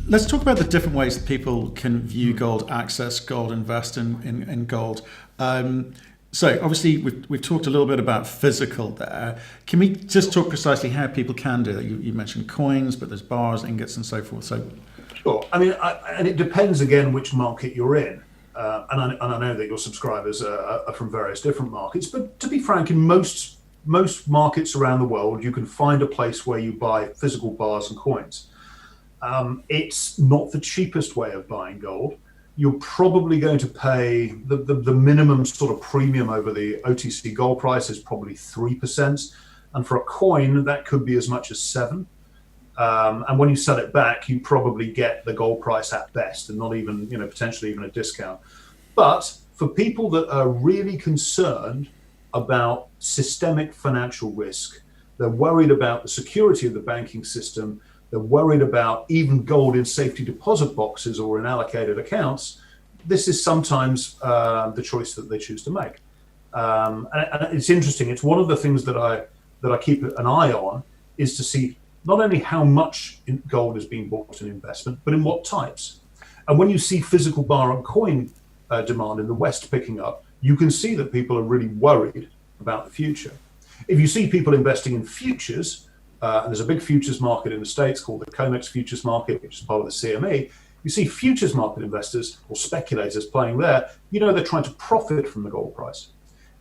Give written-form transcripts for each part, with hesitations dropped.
Let's talk about the different ways that people can view gold, access gold, invest in gold. So obviously we've talked a little bit about physical there. Can we just talk precisely how people can do that? You mentioned coins, but there's bars, ingots, and so forth. So Sure. I mean, and it depends again which market you're in. And I know that your subscribers are from various different markets, but to be frank, in most markets around the world, you can find a place where you buy physical bars and coins. It's not the cheapest way of buying gold. You're probably going to pay the minimum sort of premium over the OTC gold price is probably 3%. And for a coin, that could be as much as 7. And when you sell it back, you probably get the gold price at best and not even, potentially even a discount. But for people that are really concerned about systemic financial risk, they're worried about the security of the banking system, they're worried about even gold in safety deposit boxes or in allocated accounts, this is sometimes the choice that they choose to make. And it's interesting. It's one of the things that I keep an eye on is to see not only how much gold is being bought in investment, but in what types. And when you see physical bar and coin demand in the West picking up, you can see that people are really worried about the future. If you see people investing in futures, and there's a big futures market in the States called the COMEX futures market, which is part of the CME, you see futures market investors or speculators playing there, they're trying to profit from the gold price.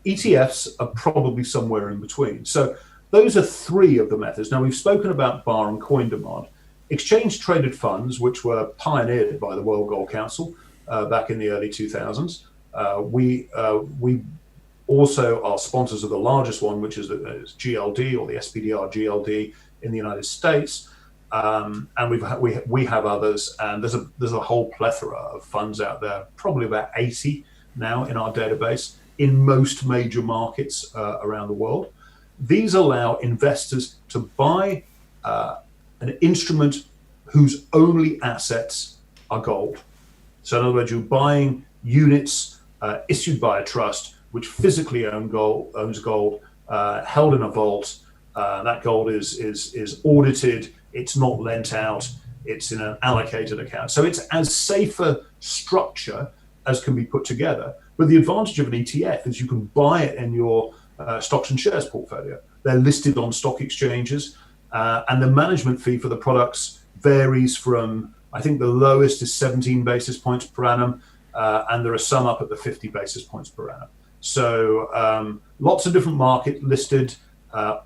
ETFs are probably somewhere in between. So those are 3 of the methods. Now, we've spoken about bar and coin demand. Exchange traded funds, which were pioneered by the World Gold Council back in the early 2000s. We also are sponsors of the largest one, which is GLD or the SPDR GLD in the United States. And we have others, and there's a whole plethora of funds out there, probably about 80 now in our database in most major markets around the world. These allow investors to buy an instrument whose only assets are gold. So in other words, you're buying units issued by a trust which physically owns gold, held in a vault. That gold is audited. It's not lent out. It's in an allocated account. So it's as safe a structure as can be put together. But the advantage of an ETF is you can buy it in your stocks and shares portfolio. They're listed on stock exchanges, and the management fee for the products varies from, I think the lowest is 17 basis points per annum, and there are some up at the 50 basis points per annum. So lots of different market listed,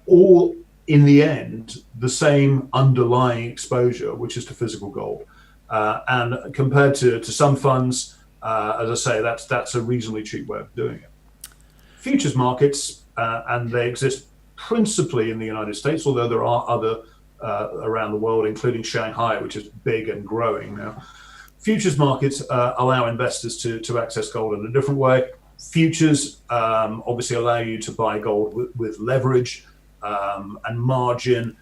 all in the end, the same underlying exposure, which is to physical gold. And compared to some funds, as I say, that's a reasonably cheap way of doing it. Futures markets, and they exist principally in the United States, although there are other around the world, including Shanghai, which is big and growing now. Futures markets allow investors to access gold in a different way. Futures obviously allow you to buy gold with leverage and margin.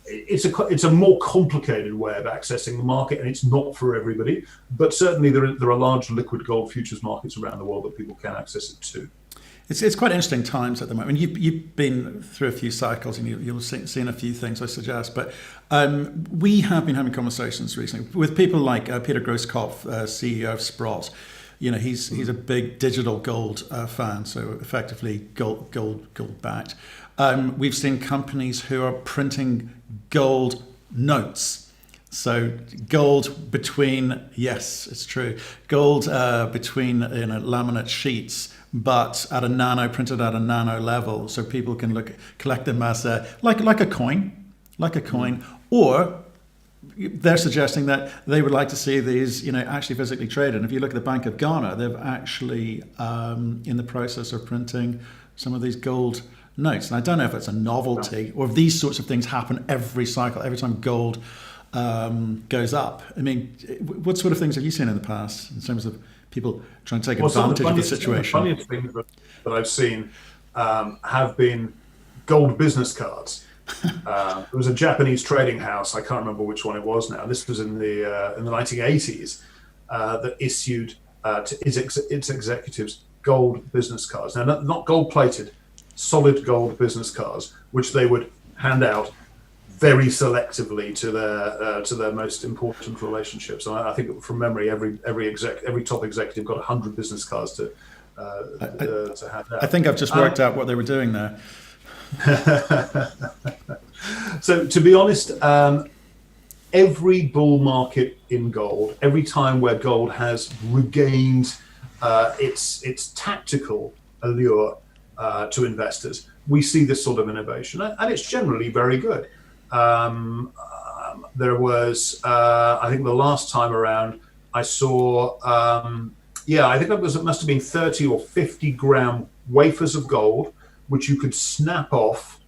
It's a more complicated way of accessing the market, and it's not for everybody. But certainly there are large liquid gold futures markets around the world that people can access it to. It's quite interesting times at the moment. You've been through a few cycles and you'll seen a few things, I suggest. But we have been having conversations recently with people like Peter Grosskopf, CEO of Sprott. He's a big digital gold fan, so effectively gold backed. We've seen companies who are printing gold notes. So gold between, yes, it's true, gold between laminate sheets, but printed at a nano level, so people can collect them as like a coin, or they're suggesting that they would like to see these, actually physically traded. And if you look at the Bank of Ghana, they've actually in the process of printing some of these gold notes. And I don't know if it's a novelty or if these sorts of things happen every cycle, every time gold goes up. I mean, what sort of things have you seen in the past in terms of people trying to take advantage of the situation? Some of the funniest things that I've seen have been gold business cards. There was a Japanese trading house, I can't remember which one it was now. This was in the 1980s, that issued to its executives gold business cards. Now, not gold plated, solid gold business cards, which they would hand out very selectively to their most important relationships. And I think from memory, every top executive got 100 business cards to hand out. I think I've just worked out what they were doing there. So to be honest, every bull market in gold, every time where gold has regained its tactical allure to investors, we see this sort of innovation, and it's generally very good. There was, I think the last time around, I saw, I think it must have been 30 or 50 gram wafers of gold, which you could snap off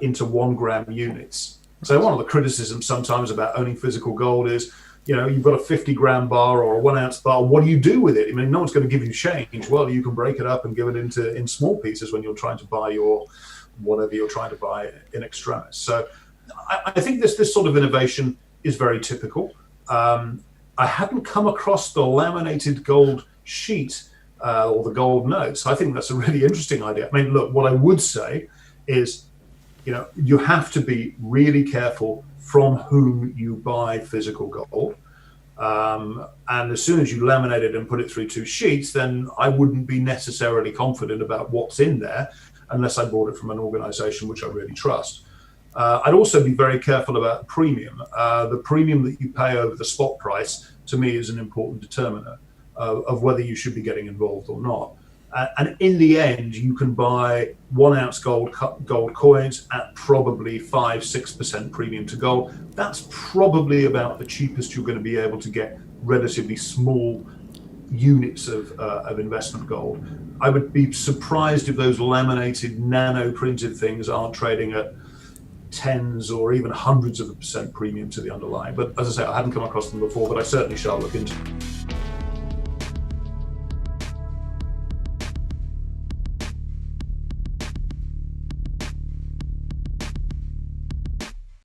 into 1 gram units. So one of the criticisms sometimes about owning physical gold is, you've got a 50 gram bar or a 1 ounce bar. What do you do with it? I mean, no one's going to give you change. Well, you can break it up and give it in small pieces when you're trying to buy your whatever you're trying to buy in extremis. So I think this sort of innovation is very typical. I hadn't come across the laminated gold sheet or the gold notes. I think that's a really interesting idea. I mean, look, what I would say is, you have to be really careful from whom you buy physical gold. And as soon as you laminate it and put it through 2 sheets, then I wouldn't be necessarily confident about what's in there unless I bought it from an organization which I really trust. I'd also be very careful about the premium. The premium that you pay over the spot price, to me, is an important determiner of whether you should be getting involved or not. And in the end, you can buy 1 ounce gold coins at probably 5-6% premium to gold. That's probably about the cheapest you're going to be able to get relatively small units of investment gold. I would be surprised if those laminated nano printed things aren't trading at tens or even hundreds of % premium to the underlying. But as I say, I hadn't come across them before, but I certainly shall look into them.